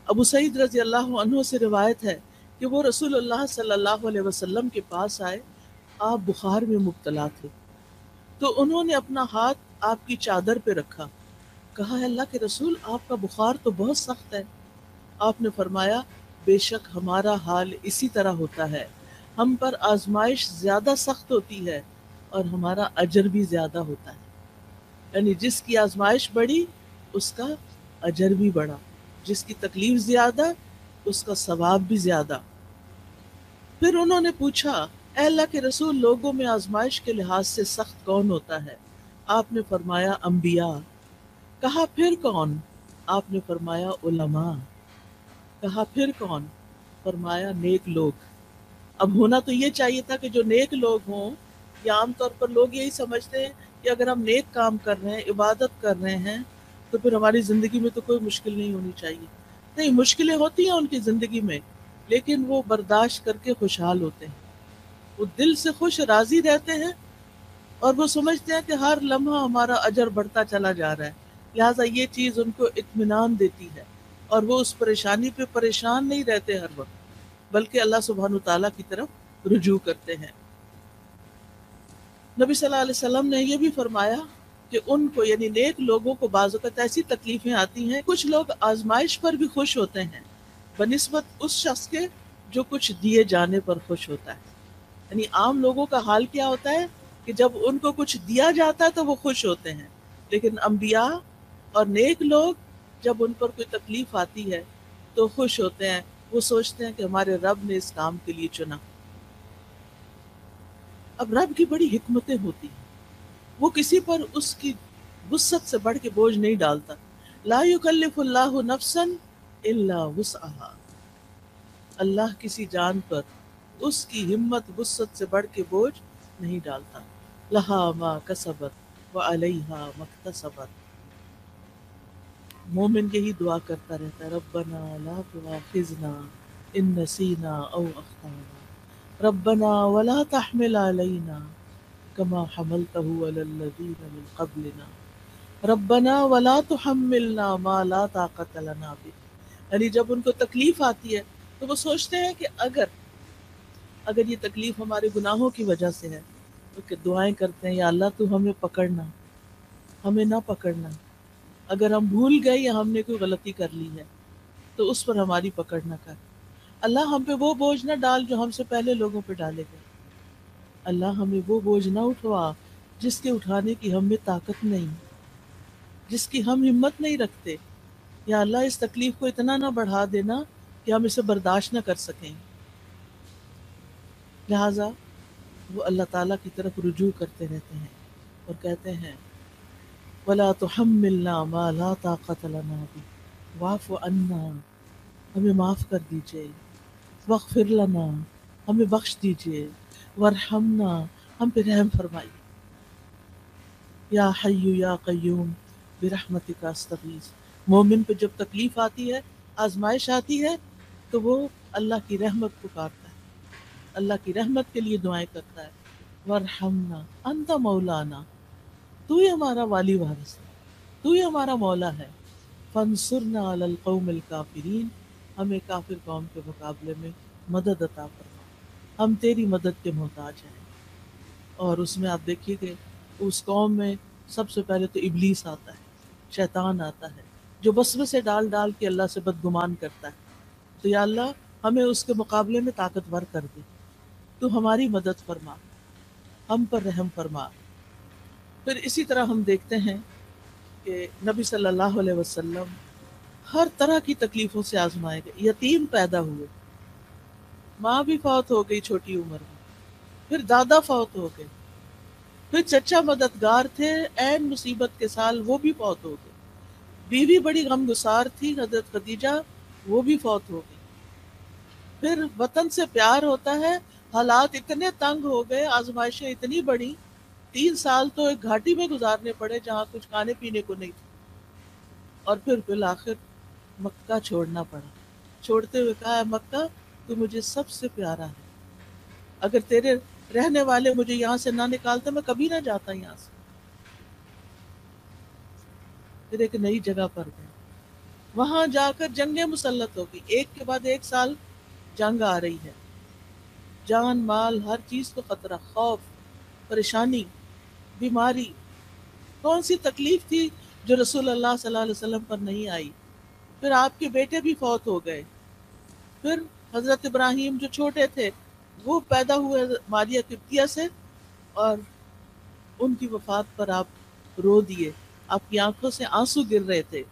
ابو سعید رضی اللہ عنہ سے روایت ہے کہ وہ رسول اللہ صلی اللہ علیہ وسلم کے پاس آئے، آپ بخار میں مبتلا تھے، تو انہوں نے اپنا ہاتھ آپ کی چادر پہ رکھا، کہا ہے اللہ کے رسول آپ کا بخار تو بہت سخت ہے۔ آپ نے فرمایا بے شک ہمارا حال اسی طرح ہوتا ہے، ہم پر آزمائش زیادہ سخت ہوتی ہے اور ہمارا اجر بھی زیادہ ہوتا ہے، یعنی جس کی آزمائش بڑی اس کا اجر بھی بڑا، جس کی تکلیف زیادہ اس کا ثواب بھی زیادہ۔ پھر انہوں نے پوچھا اے اللہ کے رسول لوگوں میں آزمائش کے لحاظ سے سخت کون ہوتا ہے؟ آپ نے فرمایا انبیاء۔ کہا پھر کون؟ آپ نے فرمایا علماء۔ کہا پھر کون؟ فرمایا نیک لوگ۔ اب ہونا تو یہ چاہیے تھا کہ جو نیک لوگ ہوں، یا عام طور پر لوگ یہی سمجھتے ہیں کہ اگر ہم نیک کام کر رہے ہیں، عبادت کر رہے ہیں، تو پھر ہماری زندگی میں تو کوئی مشکل نہیں ہونی چاہیے۔ نہیں، مشکلیں ہوتی ہیں ان کی زندگی میں، لیکن وہ برداشت کر کے خوشحال ہوتے ہیں، وہ دل سے خوش راضی رہتے ہیں، اور وہ سمجھتے ہیں کہ ہر لمحہ ہمارا اجر بڑھتا چلا جا رہا ہے، لہٰذا یہ چیز ان کو اطمینان دیتی ہے، اور وہ اس پریشانی پہ پریشان نہیں رہتے ہر وقت، بلکہ اللہ سبحانہ تعالیٰ کی طرف رجوع کرتے ہیں۔ نبی صلی اللہ علیہ وسلم نے یہ بھی فرمایا کہ ان کو یعنی نیک لوگوں کو بعض اوقات ایسی تکلیفیں آتی ہیں، کچھ لوگ آزمائش پر بھی خوش ہوتے ہیں بنسبت اس شخص کے جو کچھ دیے جانے پر خوش ہوتا ہے۔ یعنی عام لوگوں کا حال کیا ہوتا ہے کہ جب ان کو کچھ دیا جاتا ہے تو وہ خوش ہوتے ہیں، لیکن انبیاء اور نیک لوگ جب ان پر کوئی تکلیف آتی ہے تو خوش ہوتے ہیں، وہ سوچتے ہیں کہ ہمارے رب نے اس کام کے لیے چنا۔ اب رب کی بڑی حکمتیں ہوتی ہیں، وہ کسی پر اس کی وسعت سے بڑھ کے بوجھ نہیں ڈالتا۔ لا یکلف اللہ نفسا الا وسعها، اللہ کسی جان پر اس کی ہمت وسعت سے بڑھ کے بوجھ نہیں ڈالتا۔ لہا ما کسبت وعلیہا ما اکتسبت، مومن یہی دعا کرتا رہتا ہے ربنا لا تؤاخذنا ان نسینا او اخطانا ربنا ولا تحمل علینا کما حملته علی الذین من قبلنا ربنا ولا تحملنا ما لا طاقت لنا به۔ یعنی جب ان کو تکلیف آتی ہے تو وہ سوچتے ہیں کہ اگر یہ تکلیف ہمارے گناہوں کی وجہ سے ہے، تو کہ دعائیں کرتے ہیں یا اللہ تو ہمیں پکڑنا، ہمیں نہ پکڑنا، اگر ہم بھول گئے یا ہم نے کوئی غلطی کر لی ہے تو اس پر ہماری پکڑ نہ کر، اللہ ہم پہ وہ بوجھ نہ ڈال جو ہم سے پہلے لوگوں پہ ڈالے گئے، اللہ ہمیں وہ بوجھ نہ اٹھوا جس کے اٹھانے کی ہم میں طاقت نہیں، جس کی ہم ہمت نہیں رکھتے، یا اللہ اس تکلیف کو اتنا نہ بڑھا دینا کہ ہم اسے برداشت نہ کر سکیں۔ لہٰذا وہ اللہ تعالیٰ کی طرف رجوع کرتے رہتے ہیں اور کہتے ہیں وَلَا تُحَمِّلْنَا مَا لَا طَاقَةَ لَنَا بِهِ وَاعْفُ عَنَّا، ہمیں معاف کر دیجئے، وَاغْفِرْ لَنَا، ہمیں بخش دیجئے، وَارْحَمْنَا، ہم پہ رحم فرمائیے، یا حی یا قیوم برحمتک استغیث۔ مومن پہ جب تکلیف آتی ہے، آزمائش آتی ہے، تو وہ اللہ کی رحمت پکارتا ہے، اللہ کی رحمت کے لیے دعائیں کرتا ہے، وَارْحَمْنَا أَنْتَ مَوْلَانَا، تو ہی ہمارا والی وارث ہے، تو ہی ہمارا مولا ہے، فَانْصُرْنَا عَلَى الْقَوْمِ الْكَافِرِينَ، ہمیں کافر قوم کے مقابلے میں مدد عطا فرما، ہم تیری مدد کے محتاج ہیں۔ اور اس میں آپ دیکھیے کہ اس قوم میں سب سے پہلے تو ابلیس آتا ہے، شیطان آتا ہے، جو وسوسے ڈال ڈال کے اللہ سے بدگمان کرتا ہے، تو یا اللہ ہمیں اس کے مقابلے میں طاقتور کر دے، تو ہماری مدد فرما، ہم پر رحم فرما۔ پھر اسی طرح ہم دیکھتے ہیں کہ نبی صلی اللہ علیہ وسلم ہر طرح کی تکلیفوں سے آزمائے گئے، یتیم پیدا ہوئے، ماں بھی فوت ہو گئی چھوٹی عمر میں، پھر دادا فوت ہو گئے، پھر چچا مددگار تھے عین مصیبت کے سال وہ بھی فوت ہو گئے، بیوی بڑی غمگسار تھی حضرت خدیجہ، وہ بھی فوت ہو گئی، پھر وطن سے پیار ہوتا ہے، حالات اتنے تنگ ہو گئے، آزمائشیں اتنی بڑی، 3 سال تو ایک گھاٹی میں گزارنے پڑے جہاں کچھ کھانے پینے کو نہیں تھا، اور پھر بالآخر مکہ چھوڑنا پڑا، چھوڑتے ہوئے کہا ہے مکہ تو مجھے سب سے پیارا ہے، اگر تیرے رہنے والے مجھے یہاں سے نہ نکالتے میں کبھی نہ جاتا یہاں سے۔ پھر ایک نئی جگہ پر گئے، وہاں جا کر جنگیں مسلط ہوگی، ایک کے بعد ایک سال جنگ آ رہی ہے، جان مال ہر چیز کو خطرہ، خوف، پریشانی، بیماری، کون سی تکلیف تھی جو رسول اللہ صلی اللہ علیہ وسلم پر نہیں آئی؟ پھر آپ کے بیٹے بھی فوت ہو گئے، پھر حضرت ابراہیم جو چھوٹے تھے وہ پیدا ہوئے ماریہ قبطیہ سے، اور ان کی وفات پر آپ رو دیے، آپ کی آنکھوں سے آنسو گر رہے تھے۔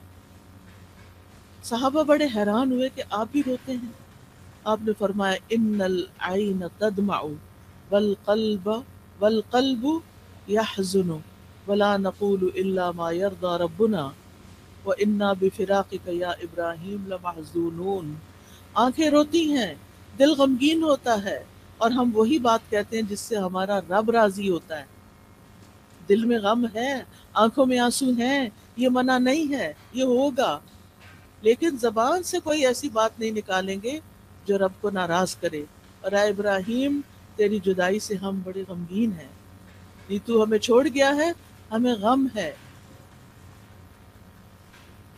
صحابہ بڑے حیران ہوئے کہ آپ بھی روتے ہیں۔ آپ نے فرمایا ان العین تدمع والقلب والقلب يحزن ولا نقول الا ما يرضى ربنا وانا بفراقك یا ابراہیم لمحزونون۔ آنکھیں روتی ہیں، دل غمگین ہوتا ہے، اور ہم وہی بات کہتے ہیں جس سے ہمارا رب راضی ہوتا ہے۔ دل میں غم ہے، آنکھوں میں آنسو ہیں، یہ منع نہیں ہے، یہ ہوگا، لیکن زبان سے کوئی ایسی بات نہیں نکالیں گے جو رب کو ناراض کرے۔ اور اے ابراہیم، تیری جدائی سے ہم بڑے غمگین ہیں، نہیں تو ہمیں چھوڑ گیا ہے، ہمیں غم ہے۔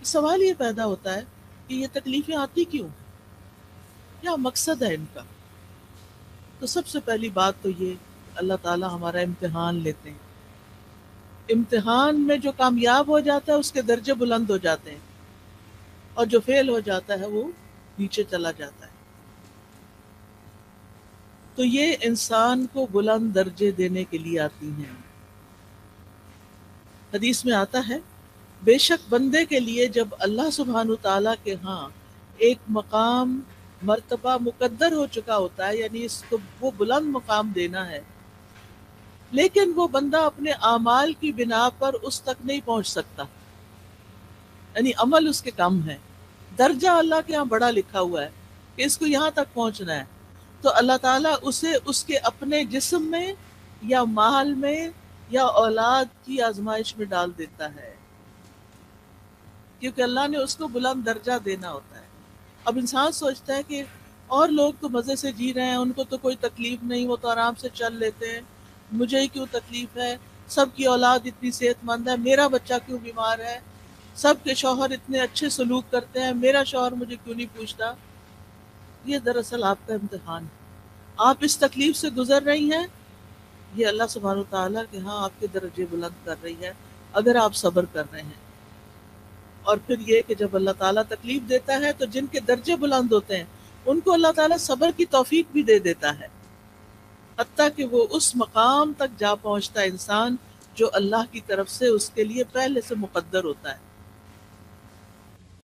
سوال یہ پیدا ہوتا ہے کہ یہ تکلیفیں آتی کیوں؟ کیا مقصد ہے ان کا؟ تو سب سے پہلی بات تو یہ، اللہ تعالیٰ ہمارا امتحان لیتے ہیں۔ امتحان میں جو کامیاب ہو جاتا ہے اس کے درجے بلند ہو جاتے ہیں، اور جو فیل ہو جاتا ہے وہ نیچے چلا جاتا ہے۔ تو یہ انسان کو بلند درجے دینے کے لیے آتی ہیں۔ حدیث میں آتا ہے بے شک بندے کے لیے جب اللہ سبحانہ تعالیٰ کے ہاں ایک مقام مرتبہ مقدر ہو چکا ہوتا ہے، یعنی اس کو وہ بلند مقام دینا ہے، لیکن وہ بندہ اپنے اعمال کی بنا پر اس تک نہیں پہنچ سکتا، یعنی عمل اس کے کم ہے، درجہ اللہ کے ہاں بڑا لکھا ہوا ہے کہ اس کو یہاں تک پہنچنا ہے، تو اللہ تعالیٰ اسے اس کے اپنے جسم میں یا مال میں یا اولاد کی آزمائش میں ڈال دیتا ہے، کیونکہ اللہ نے اس کو بلند درجہ دینا ہوتا ہے۔ اب انسان سوچتا ہے کہ اور لوگ تو مزے سے جی رہے ہیں، ان کو تو کوئی تکلیف نہیں، وہ تو آرام سے چل لیتے ہیں، مجھے ہی کیوں تکلیف ہے؟ سب کی اولاد اتنی صحت مند ہے، میرا بچہ کیوں بیمار ہے؟ سب کے شوہر اتنے اچھے سلوک کرتے ہیں، میرا شوہر مجھے کیوں نہیں پوچھتا؟ یہ دراصل آپ کا امتحان ہے، آپ اس تکلیف سے گزر رہی ہیں، یہ اللہ سبحانہ وتعالیٰ کے ہاں آپ کے درجے بلند کر رہی ہے اگر آپ صبر کر رہے ہیں۔ اور پھر یہ کہ جب اللہ تعالیٰ تکلیف دیتا ہے تو جن کے درجے بلند ہوتے ہیں ان کو اللہ تعالیٰ صبر کی توفیق بھی دے دیتا ہے، حتیٰ کہ وہ اس مقام تک جا پہنچتا ہے انسان جو اللہ کی طرف سے اس کے لیے پہلے سے مقدر ہوتا ہے۔